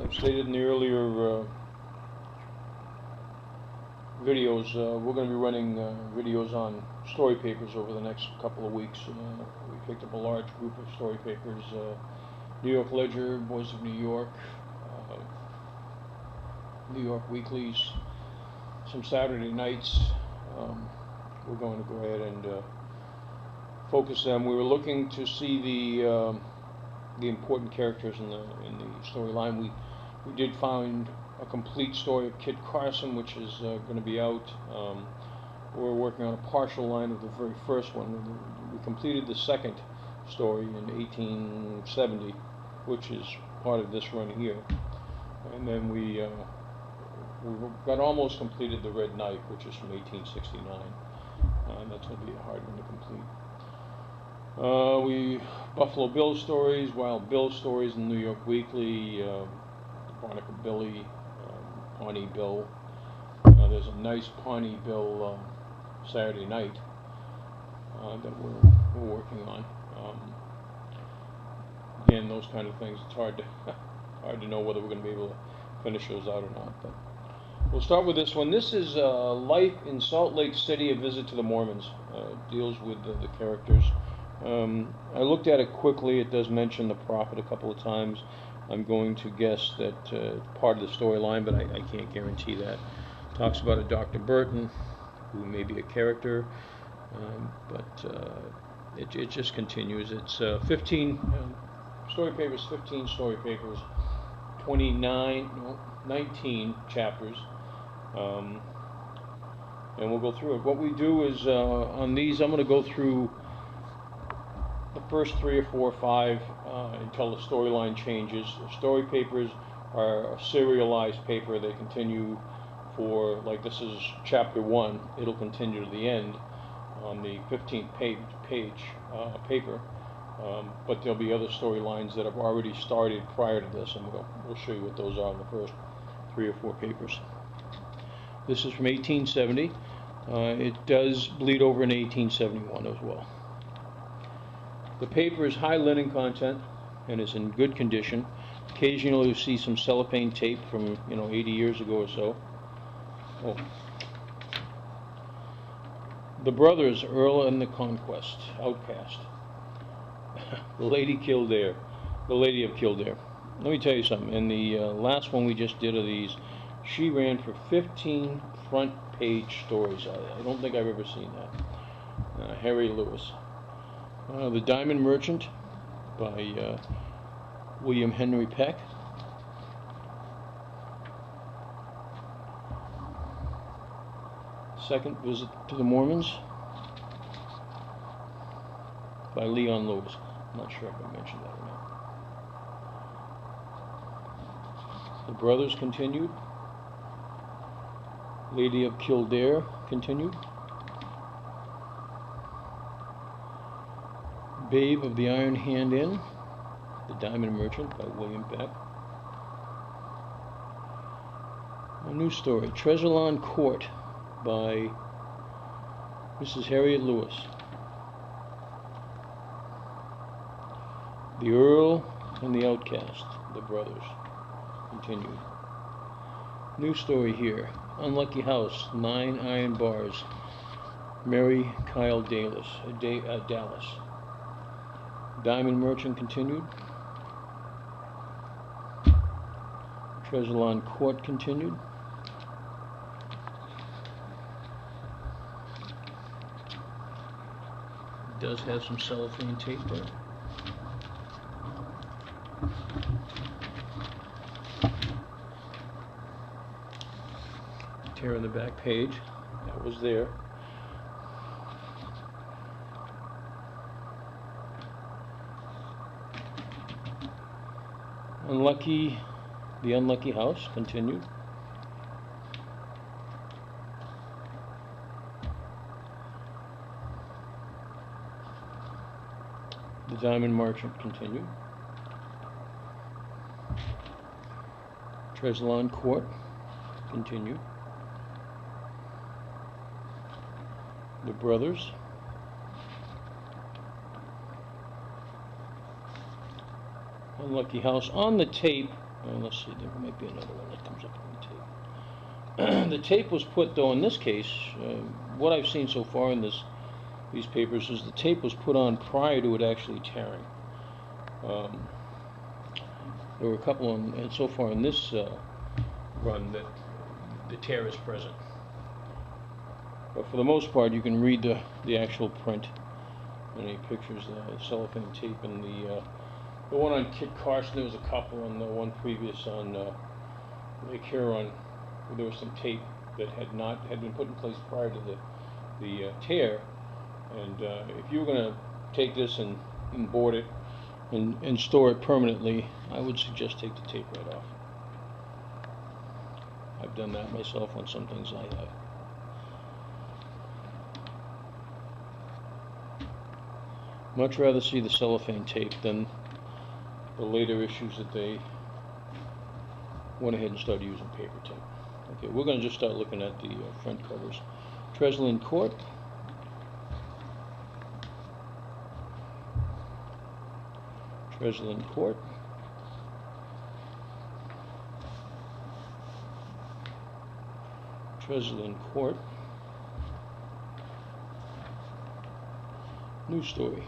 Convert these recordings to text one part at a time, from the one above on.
I've stated in the earlier videos, we're going to be running videos on story papers over the next couple of weeks. We picked up a large group of story papers, New York Ledger, Boys of New York, New York Weeklies, some Saturday nights. We're going to go ahead and focus them. We were looking to see the important characters in the storyline. We did find a complete story of Kit Carson, which is going to be out. We're working on a partial line of the very first one. We completed the second story in 1870, which is part of this run here. And then we got almost completed the Red Knight, which is from 1869. And that's going to be a hard one to complete. Buffalo Bill stories, Wild Bill stories in New York Weekly, Barnacle Billy, Pawnee Bill. There's a nice Pawnee Bill Saturday Night that we're working on. Again, those kind of things. It's hard to know whether we're going to be able to finish those out or not. But we'll start with this one. This is Life in Salt Lake City: A Visit to the Mormons. Deals with the characters. I looked at it quickly. It does mention the prophet a couple of times. I'm going to guess that it's part of the storyline, but I can't guarantee that. Talks about a Dr. Burton, who may be a character, but it just continues. It's 15 story papers, 15 story papers, 19 chapters, and we'll go through it. What we do is on these, I'm going to go through the first 3 or 4 or 5 until the storyline changes. Story papers are a serialized paper. They continue for, like this is chapter 1, it'll continue to the end on the 15th page paper, but there'll be other storylines that have already started prior to this, and we'll show you what those are in the first 3 or 4 papers. This is from 1870. It does bleed over in 1871 as well. The paper is high linen content and is in good condition. Occasionally you see some cellophane tape from 80 years ago or so. Oh. The Brothers, Earl and the Conquest, Outcast. The Lady Kildare, the Lady of Kildare. Let me tell you something. In the last one we just did of these, she ran for 15 front page stories. I don't think I've ever seen that. Harry Lewis. The Diamond Merchant by William Henry Peck. Second Visit to the Mormons by Leon Lewis. I'm not sure if I mentioned that or not. The Brothers continued. Lady of Kildare continued. Babe of the Iron Hand Inn, The Diamond Merchant by William Peck. A new story, Treasure Court by Mrs. Harriet Lewis. The Earl and the Outcast, The Brothers, continued. New story here, Unlucky House, 9 Iron Bars, Mary Kyle Dallas. Diamond Merchant continued. Treasure Court continued. It does have some cellophane tape there. Tear in the back page. That was there. The Unlucky House continued. The Diamond Merchant continued. Treasure Court continued. The Brothers. Unlucky House. On the tape, And let's see, there might be another one that comes up on the tape. The tape was put, though, in this case, what I've seen so far in these papers is the tape was put on prior to it actually tearing. There were a couple and so far in this run that the tear is present. But for the most part, you can read the actual print and any pictures, the cellophane tape, and the one on Kit Carson. There was a couple, and the one previous on Lake Huron, where there was some tape that had been put in place prior to the tear. And if you were going to take this and board it and store it permanently, I would suggest take the tape right off. I've done that myself on some things I have. Much rather see the cellophane tape than the later issues that they went ahead and started using paper tape. Okay, we're going to just start looking at the front covers. Treslin Court. Treslin Court. Treslin Court. New story.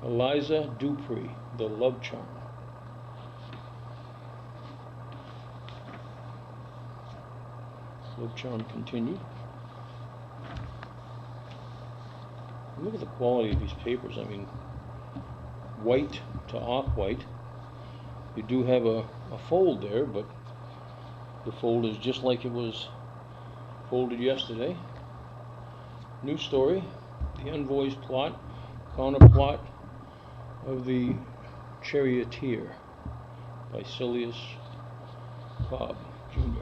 Eliza Dupree, The Love Charm. Love Charm continued. Look at the quality of these papers. I mean, white to off-white. You do have a fold there, but the fold is just like it was folded yesterday. New story. The Envoy's plot, counterplot of the Charioteer by Silas Cobb, Jr.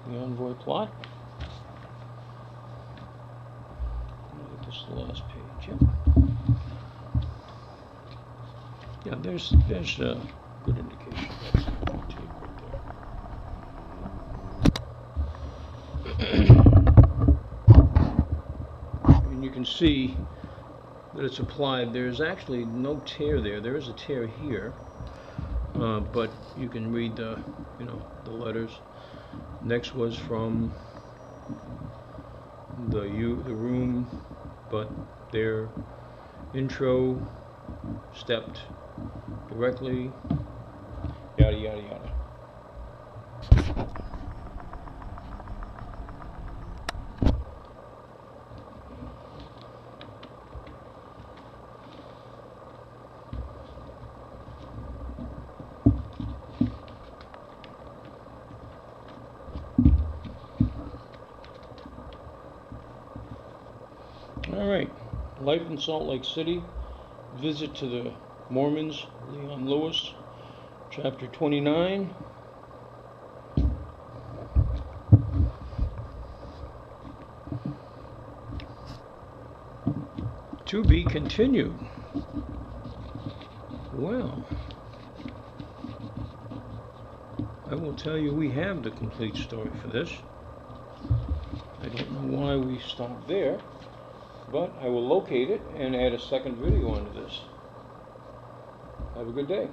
The Envoy plot. This is the last page. Yep. Yeah, there's a good indication. That's the tape right there. And you can see that it's applied. There's actually no tear there. There is a tear here, but you can read the letters. Next was from the room, but their intro stepped directly, yada yada yada. All right, life in Salt Lake City. Visit to the Mormons, Leon Lewis, chapter 29. To be continued. Well, I will tell you we have the complete story for this. I don't know why we stopped there, but I will locate it and add a second video onto this. Have a good day.